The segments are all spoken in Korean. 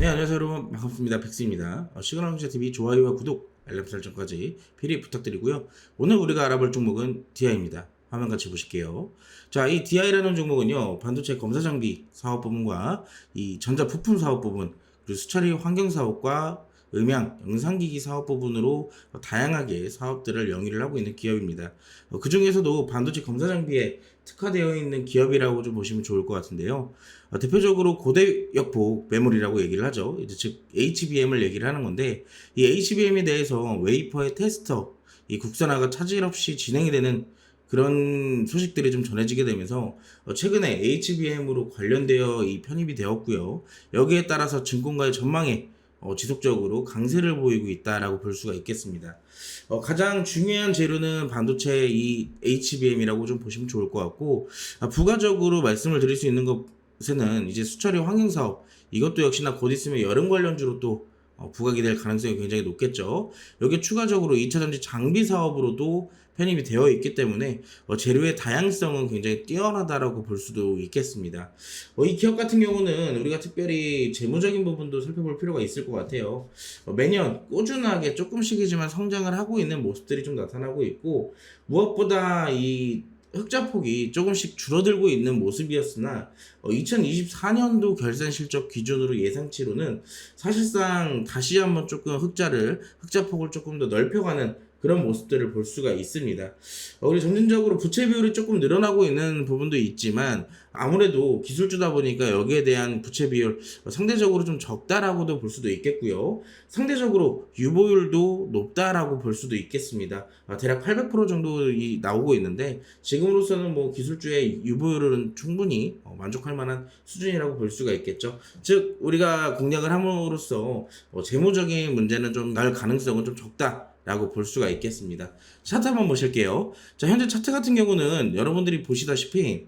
네, 안녕하세요 여러분, 반갑습니다. 백스입니다. 시그널투자TV 좋아요와 구독, 알람 설정까지 필히 부탁드리고요. 오늘 우리가 알아볼 종목은 DI입니다. 화면 같이 보실게요. 자, 이 DI라는 종목은요, 반도체 검사 장비 사업 부분과 이 전자 부품 사업 부분, 그리고 수처리 환경 사업과 음향, 영상기기 사업 부분으로 다양하게 사업들을 영위를 하고 있는 기업입니다. 그 중에서도 반도체 검사 장비에 특화되어 있는 기업이라고 좀 보시면 좋을 것 같은데요. 대표적으로 고대역폭 메모리라고 얘기를 하죠. 이제 즉 HBM을 얘기를 하는 건데, 이 HBM에 대해서 웨이퍼의 테스터, 이 국산화가 차질 없이 진행이 되는 그런 소식들이 좀 전해지게 되면서 최근에 HBM으로 관련되어 이 편입이 되었고요. 여기에 따라서 증권가의 전망에 지속적으로 강세를 보이고 있다라고 볼 수가 있겠습니다. 가장 중요한 재료는 반도체 이 HBM이라고 좀 보시면 좋을 것 같고, 부가적으로 말씀을 드릴 수 있는 것에는 이제 수처리 환경 사업, 이것도 역시나 곧 있으면 여름 관련주로 또 부각이 될 가능성이 굉장히 높겠죠. 여기 추가적으로 2차전지 장비 사업으로도 편입이 되어 있기 때문에 재료의 다양성은 굉장히 뛰어나다라고 볼 수도 있겠습니다. 이 기업 같은 경우는 우리가 특별히 재무적인 부분도 살펴볼 필요가 있을 것 같아요. 매년 꾸준하게 조금씩이지만 성장을 하고 있는 모습들이 좀 나타나고 있고, 무엇보다 이 흑자폭이 조금씩 줄어들고 있는 모습이었으나 2024년도 결산 실적 기준으로 예상치로는 사실상 다시 한번 조금 흑자폭을 조금 더 넓혀가는 그런 모습들을 볼 수가 있습니다. 우리 점진적으로 부채 비율이 조금 늘어나고 있는 부분도 있지만, 아무래도 기술주다 보니까 여기에 대한 부채 비율 상대적으로 좀 적다라고도 볼 수도 있겠고요. 상대적으로 유보율도 높다라고 볼 수도 있겠습니다. 대략 800% 정도 나오고 있는데, 지금으로서는 뭐 기술주의 유보율은 충분히 만족할 만한 수준이라고 볼 수가 있겠죠. 즉 우리가 공략을 함으로써 재무적인 문제는 좀 날 가능성은 좀 적다 라고 볼 수가 있겠습니다. 차트 한번 보실게요. 자, 현재 차트 같은 경우는 여러분들이 보시다시피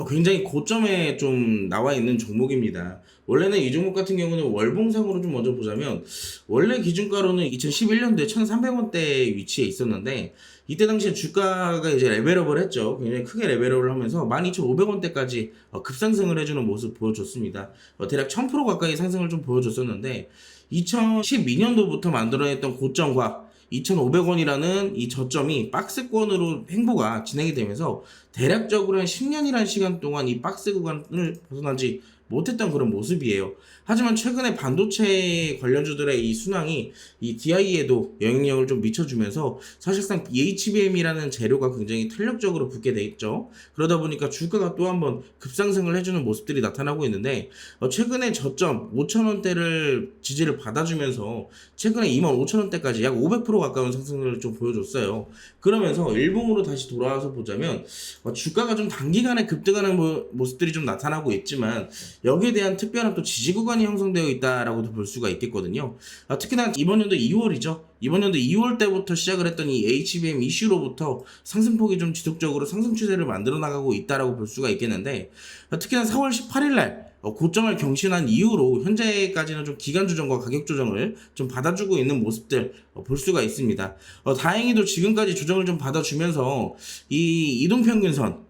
굉장히 고점에 좀 나와 있는 종목입니다. 원래는 이 종목 같은 경우는 월봉상으로 좀 먼저 보자면, 원래 기준가로는 2011년도에 1,300원대 위치에 있었는데, 이때 당시에 주가가 이제 레벨업을 했죠. 굉장히 크게 레벨업을 하면서 12,500원대까지 급상승을 해주는 모습 보여줬습니다. 대략 1000% 가까이 상승을 좀 보여줬었는데, 2012년도부터 만들어냈던 고점과 2,500원이라는 이 저점이 박스권으로 횡보가 진행이 되면서 대략적으로 한 10년이라는 시간 동안 이 박스 구간을 벗어나지 못했던 그런 모습이에요. 하지만 최근에 반도체 관련주들의 이 순항이 이 DI에도 영향력을 좀 미쳐주면서 사실상 HBM이라는 재료가 굉장히 탄력적으로 붙게 돼 있죠. 그러다 보니까 주가가 또 한번 급상승을 해주는 모습들이 나타나고 있는데, 최근에 저점 5,000원대를 지지를 받아주면서 최근에 25,000원대까지 약 500% 가까운 상승을 좀 보여줬어요. 그러면서 일봉으로 다시 돌아와서 보자면 주가가 좀 단기간에 급등하는 모습들이 좀 나타나고 있지만, 여기에 대한 특별한 또 지지 구간이 형성되어 있다라고도 볼 수가 있겠거든요. 특히나 이번 연도 2월이죠. 이번 연도 2월 때부터 시작을 했던 이 HBM 이슈로부터 상승폭이 좀 지속적으로 상승 추세를 만들어 나가고 있다라고 볼 수가 있겠는데, 특히나 4월 18일 날 고점을 경신한 이후로 현재까지는 좀 기간 조정과 가격 조정을 좀 받아주고 있는 모습들 볼 수가 있습니다. 다행히도 지금까지 조정을 좀 받아주면서 이 이동평균선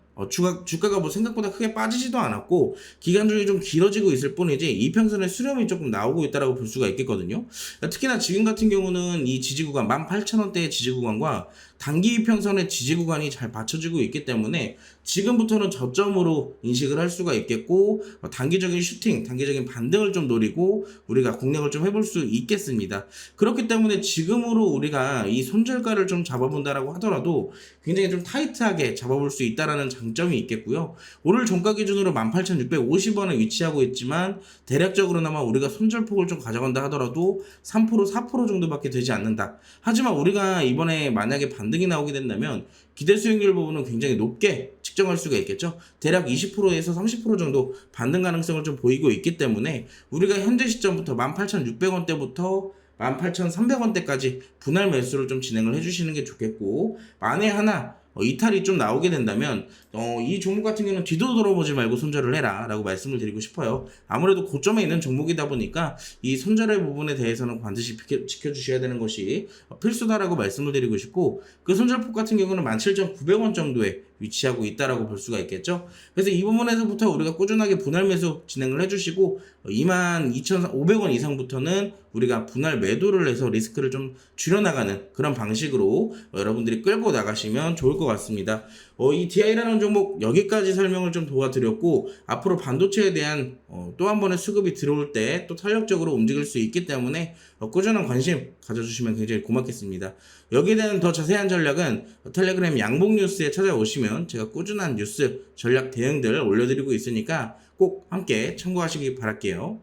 주가가 뭐 생각보다 크게 빠지지도 않았고, 기간 중에 좀 길어지고 있을 뿐이지 이평선의 수렴이 조금 나오고 있다라고 볼 수가 있겠거든요. 특히나 지금 같은 경우는 이 지지 구간 18,000원대의 지지 구간과 단기 이평선의 지지 구간이 잘 받쳐지고 있기 때문에 지금부터는 저점으로 인식을 할 수가 있겠고, 단기적인 슈팅, 단기적인 반등을 좀 노리고 우리가 공략을 좀 해볼 수 있겠습니다. 그렇기 때문에 지금으로 우리가 이 손절가를 좀 잡아본다라고 하더라도 굉장히 좀 타이트하게 잡아볼 수 있다라는 장점이 있겠고요. 오늘 종가 기준으로 18,650원에 위치하고 있지만, 대략적으로나마 우리가 손절폭을 좀 가져간다 하더라도 3% 4% 정도밖에 되지 않는다. 하지만 우리가 이번에 만약에 반등이 나오게 된다면 기대 수익률 부분은 굉장히 높게 측정할 수가 있겠죠. 대략 20%에서 30% 정도 반등 가능성을 좀 보이고 있기 때문에 우리가 현재 시점부터 18,600원대부터 18,300원대까지 분할 매수를 좀 진행을 해주시는 게 좋겠고, 만에 하나 이탈이 좀 나오게 된다면 이 종목 같은 경우는 뒤도 돌아보지 말고 손절을 해라 라고 말씀을 드리고 싶어요. 아무래도 고점에 있는 종목이다 보니까 이 손절의 부분에 대해서는 반드시 지켜주셔야 되는 것이 필수다라고 말씀을 드리고 싶고, 그 손절폭 같은 경우는 17,900원 정도에 위치하고 있다라고 볼 수가 있겠죠. 그래서 이 부분에서부터 우리가 꾸준하게 분할 매수 진행을 해주시고 22,500원 이상부터는 우리가 분할 매도를 해서 리스크를 좀 줄여나가는 그런 방식으로 여러분들이 끌고 나가시면 좋을 것 같습니다. 이 DI라는 종목 여기까지 설명을 좀 도와드렸고, 앞으로 반도체에 대한 또 한 번의 수급이 들어올 때 또 탄력적으로 움직일 수 있기 때문에 꾸준한 관심 가져주시면 굉장히 고맙겠습니다. 여기에 대한 더 자세한 전략은 텔레그램 양봉 뉴스에 찾아오시면 제가 꾸준한 뉴스 전략 대응들 올려드리고 있으니까 꼭 함께 참고하시기 바랄게요.